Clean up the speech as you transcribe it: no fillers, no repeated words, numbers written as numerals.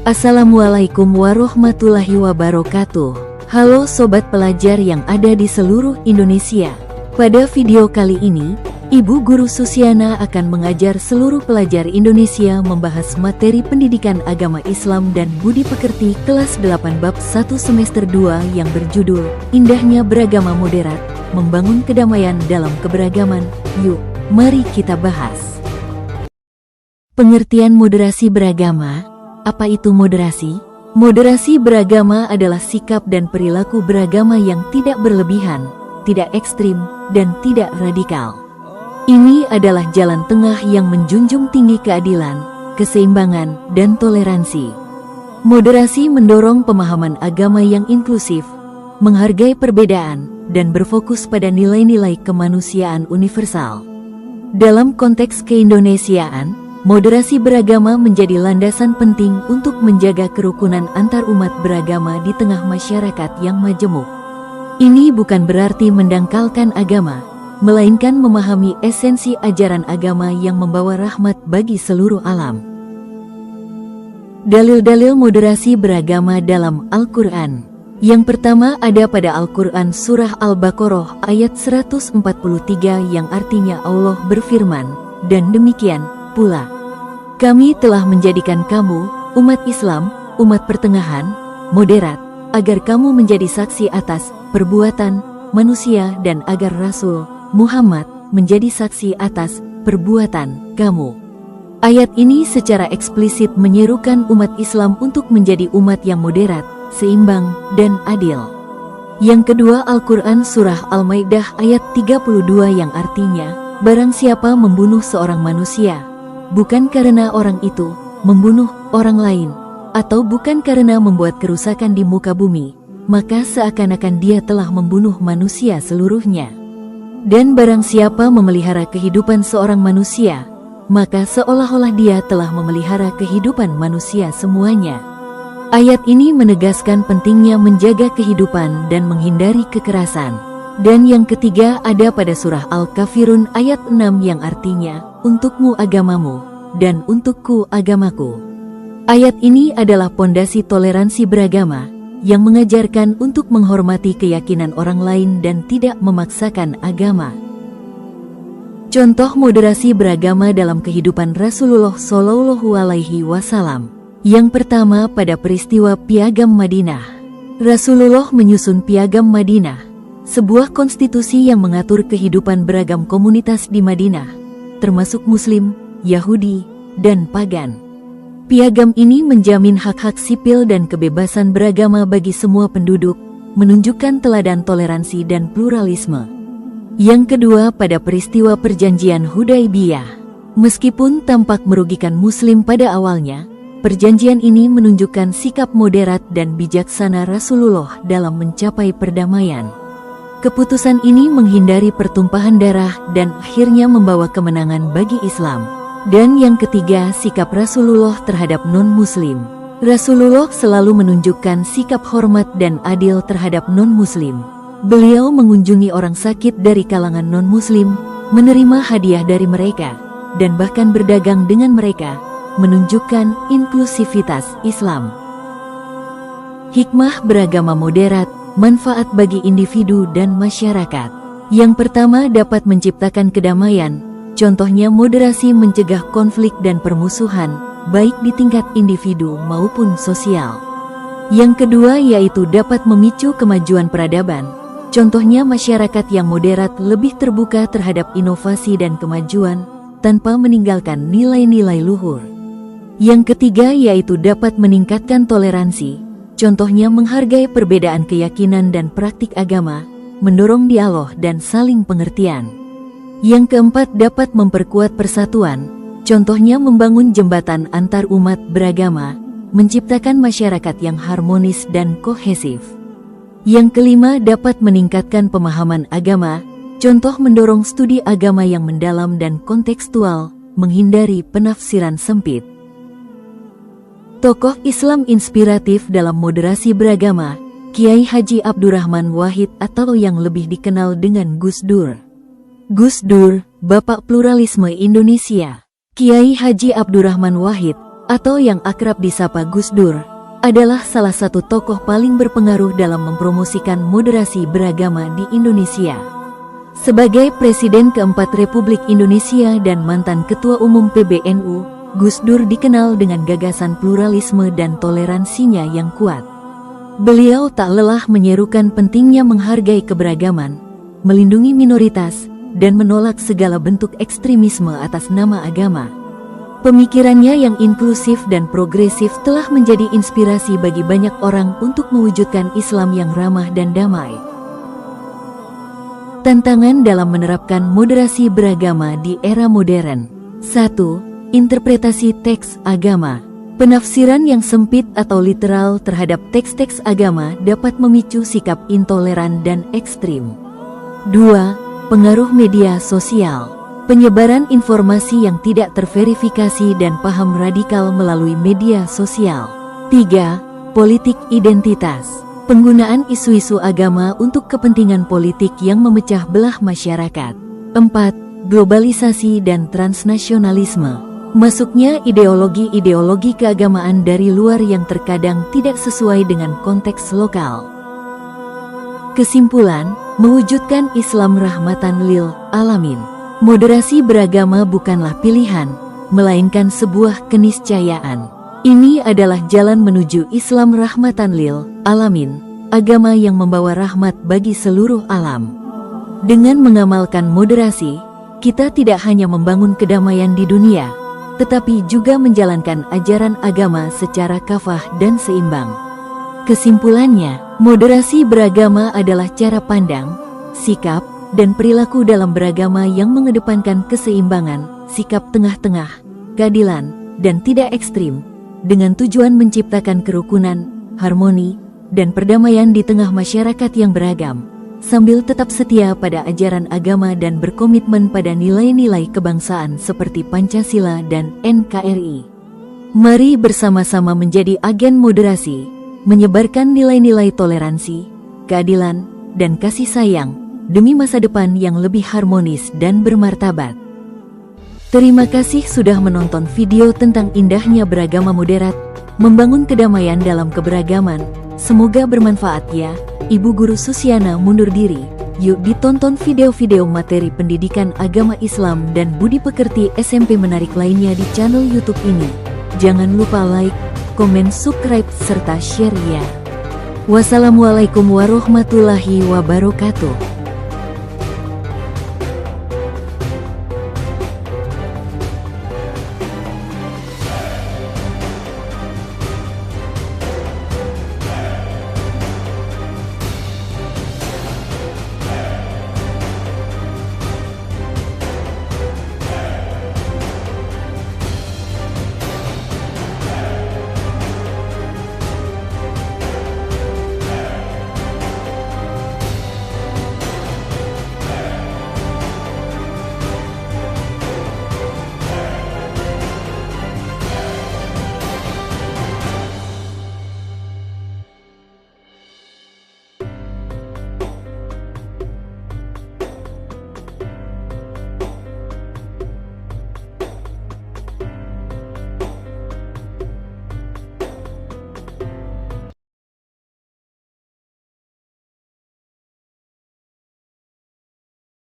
Assalamualaikum warahmatullahi wabarakatuh. Halo sobat pelajar yang ada di seluruh Indonesia. Pada video kali ini, Ibu Guru Susiana akan mengajar seluruh pelajar Indonesia membahas materi pendidikan agama Islam dan budi pekerti kelas 8 bab 1 semester 2 yang berjudul Indahnya Beragama Moderat, Membangun Kedamaian dalam Keberagaman. Yuk, mari kita bahas. Pengertian moderasi beragama. Apa itu moderasi? Moderasi beragama adalah sikap dan perilaku beragama yang tidak berlebihan, tidak ekstrim, dan tidak radikal. Ini adalah jalan tengah yang menjunjung tinggi keadilan, keseimbangan, dan toleransi. Moderasi mendorong pemahaman agama yang inklusif, menghargai perbedaan, dan berfokus pada nilai-nilai kemanusiaan universal. Dalam konteks keindonesiaan, moderasi beragama menjadi landasan penting untuk menjaga kerukunan antar umat beragama di tengah masyarakat yang majemuk. Ini bukan berarti mendangkalkan agama, melainkan memahami esensi ajaran agama yang membawa rahmat bagi seluruh alam. Dalil-dalil moderasi beragama dalam Al-Quran. Yang pertama ada pada Al-Quran Surah Al-Baqarah ayat 143 yang artinya Allah berfirman, dan demikian pula, kami telah menjadikan kamu, umat Islam, umat pertengahan, moderat, agar kamu menjadi saksi atas perbuatan manusia dan agar Rasul Muhammad menjadi saksi atas perbuatan kamu. Ayat ini secara eksplisit menyerukan umat Islam untuk menjadi umat yang moderat, seimbang, dan adil. Yang kedua Al-Quran Surah Al-Maidah ayat 32 yang artinya, barang siapa membunuh seorang manusia, bukan karena orang itu membunuh orang lain, atau bukan karena membuat kerusakan di muka bumi, maka seakan-akan dia telah membunuh manusia seluruhnya. Dan barang siapa memelihara kehidupan seorang manusia, maka seolah-olah dia telah memelihara kehidupan manusia semuanya. Ayat ini menegaskan pentingnya menjaga kehidupan dan menghindari kekerasan. Dan yang ketiga ada pada surah Al-Kafirun ayat 6 yang artinya, untukmu agamamu, dan untukku agamaku. Ayat ini adalah pondasi toleransi beragama, yang mengajarkan untuk menghormati keyakinan orang lain dan tidak memaksakan agama. Contoh moderasi beragama dalam kehidupan Rasulullah Shallallahu Alaihi Wasallam. Yang pertama pada peristiwa Piagam Madinah. Rasulullah menyusun Piagam Madinah, sebuah konstitusi yang mengatur kehidupan beragam komunitas di Madinah, termasuk Muslim, Yahudi, dan Pagan. Piagam ini menjamin hak-hak sipil dan kebebasan beragama bagi semua penduduk, menunjukkan teladan toleransi dan pluralisme. Yang kedua pada peristiwa Perjanjian Hudaibiyah. Meskipun tampak merugikan Muslim pada awalnya, perjanjian ini menunjukkan sikap moderat dan bijaksana Rasulullah dalam mencapai perdamaian. Keputusan ini menghindari pertumpahan darah dan akhirnya membawa kemenangan bagi Islam. Dan yang ketiga, sikap Rasulullah terhadap non-Muslim. Rasulullah selalu menunjukkan sikap hormat dan adil terhadap non-Muslim. Beliau mengunjungi orang sakit dari kalangan non-Muslim, menerima hadiah dari mereka, dan bahkan berdagang dengan mereka, menunjukkan inklusivitas Islam. Hikmah beragama moderat, manfaat bagi individu dan masyarakat. Yang pertama dapat menciptakan kedamaian, contohnya moderasi mencegah konflik dan permusuhan, baik di tingkat individu maupun sosial. Yang kedua yaitu dapat memicu kemajuan peradaban, contohnya masyarakat yang moderat lebih terbuka terhadap inovasi dan kemajuan, tanpa meninggalkan nilai-nilai luhur. Yang ketiga yaitu dapat meningkatkan toleransi, contohnya menghargai perbedaan keyakinan dan praktik agama, mendorong dialog dan saling pengertian. Yang keempat dapat memperkuat persatuan, contohnya membangun jembatan antar umat beragama, menciptakan masyarakat yang harmonis dan kohesif. Yang kelima dapat meningkatkan pemahaman agama, contoh mendorong studi agama yang mendalam dan kontekstual, menghindari penafsiran sempit. Tokoh Islam inspiratif dalam moderasi beragama, Kiai Haji Abdurrahman Wahid atau yang lebih dikenal dengan Gus Dur. Gus Dur, Bapak Pluralisme Indonesia. Kiai Haji Abdurrahman Wahid atau yang akrab disapa Gus Dur, adalah salah satu tokoh paling berpengaruh dalam mempromosikan moderasi beragama di Indonesia. Sebagai Presiden keempat Republik Indonesia dan mantan Ketua Umum PBNU, Gus Dur dikenal dengan gagasan pluralisme dan toleransinya yang kuat. Beliau tak lelah menyerukan pentingnya menghargai keberagaman, melindungi minoritas, dan menolak segala bentuk ekstremisme atas nama agama. Pemikirannya yang inklusif dan progresif telah menjadi inspirasi bagi banyak orang untuk mewujudkan Islam yang ramah dan damai. Tantangan dalam menerapkan moderasi beragama di era modern. 1. Interpretasi teks agama. Penafsiran yang sempit atau literal terhadap teks-teks agama dapat memicu sikap intoleran dan ekstrim. 2. Pengaruh media sosial. Penyebaran informasi yang tidak terverifikasi dan paham radikal melalui media sosial. 3. Politik identitas. Penggunaan isu-isu agama untuk kepentingan politik yang memecah belah masyarakat. 4. Globalisasi dan transnasionalisme. Masuknya ideologi-ideologi keagamaan dari luar yang terkadang tidak sesuai dengan konteks lokal. Kesimpulan, mewujudkan Islam rahmatan lil alamin. Moderasi beragama bukanlah pilihan, melainkan sebuah keniscayaan. Ini adalah jalan menuju Islam rahmatan lil alamin, agama yang membawa rahmat bagi seluruh alam. Dengan mengamalkan moderasi, kita tidak hanya membangun kedamaian di dunia, tetapi juga menjalankan ajaran agama secara kafah dan seimbang. Kesimpulannya, moderasi beragama adalah cara pandang, sikap, dan perilaku dalam beragama yang mengedepankan keseimbangan, sikap tengah-tengah, keadilan, dan tidak ekstrim, dengan tujuan menciptakan kerukunan, harmoni, dan perdamaian di tengah masyarakat yang beragam, sambil tetap setia pada ajaran agama dan berkomitmen pada nilai-nilai kebangsaan seperti Pancasila dan NKRI. Mari bersama-sama menjadi agen moderasi, menyebarkan nilai-nilai toleransi, keadilan, dan kasih sayang, demi masa depan yang lebih harmonis dan bermartabat. Terima kasih sudah menonton video tentang indahnya beragama moderat, membangun kedamaian dalam keberagaman. Semoga bermanfaat ya. Ibu Guru Susiana mundur diri. Yuk ditonton video-video materi pendidikan agama Islam dan budi pekerti SMP menarik lainnya di channel YouTube ini. Jangan lupa like, komen, subscribe, serta share ya. Wassalamualaikum warahmatullahi wabarakatuh.